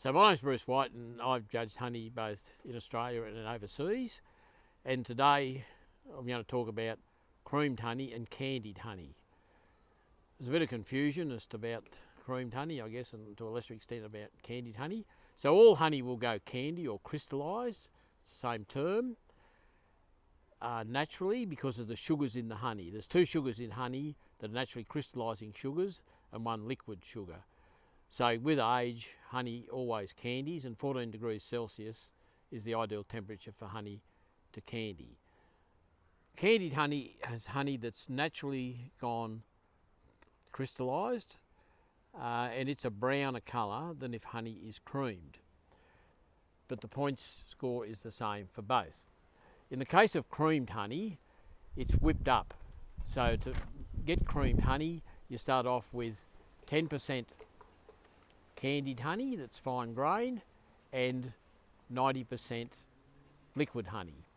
So my name's Bruce White and I've judged honey both in Australia and overseas. And today I'm going to talk about creamed honey and candied honey. There's a bit of confusion as to about creamed honey, I guess, and to a lesser extent about candied honey. So all honey will go candy or crystallised, it's the same term, naturally because of the sugars in the honey. There's two sugars in honey that are naturally crystallising sugars and one liquid sugar. So with age, honey always candies, and 14 degrees Celsius is the ideal temperature for honey to candy. Candied honey has honey that's naturally gone crystallised, and it's a browner colour than if honey is creamed. But the points score is the same for both. In the case of creamed honey, it's whipped up. So to get creamed honey, you start off with 10% candied honey that's fine grain and 90% liquid honey.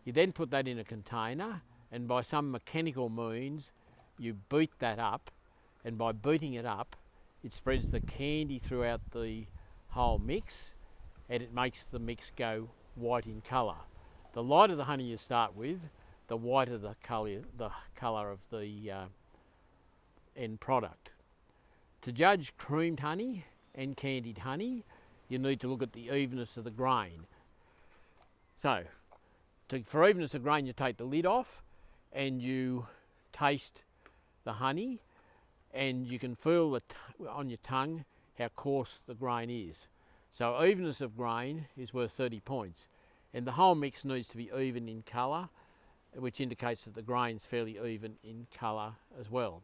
You then put that in a container, and by some mechanical means you beat that up, and by beating it up it spreads the candy throughout the whole mix and it makes the mix go white in colour. The lighter the honey you start with, the whiter the colour of the end product. To judge creamed honey and candied honey, you need to look at the evenness of the grain. So, for evenness of grain, you take the lid off and you taste the honey, and you can feel on your tongue how coarse the grain is. So evenness of grain is worth 30 points, and the whole mix needs to be even in colour, which indicates that the grain's fairly even in colour as well.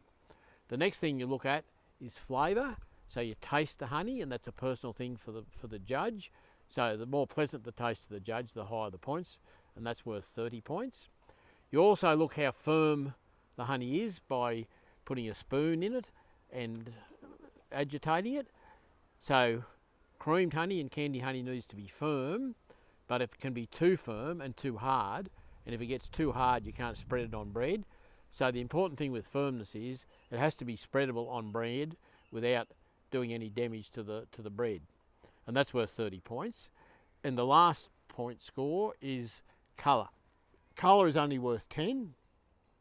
The next thing you look at is flavour. So you taste the honey, and that's a personal thing for the judge. So the more pleasant the taste of the judge, the higher the points, and that's worth 30 points. You also look how firm the honey is by putting a spoon in it and agitating it. So creamed honey and candy honey needs to be firm, but it can be too firm and too hard, and if it gets too hard you can't spread it on bread. So the important thing with firmness is it has to be spreadable on bread without doing any damage to the bread, and that's worth 30 points. And the last point score is colour. Colour is only worth 10,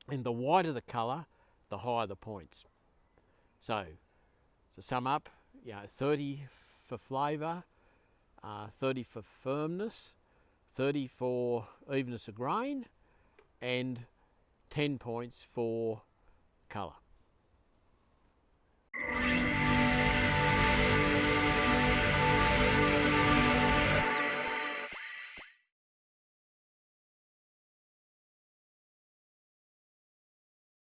and the whiter the colour, the higher the points. So to sum up, 30 for flavour, 30 for firmness, 30 for evenness of grain, and 10 points for colour.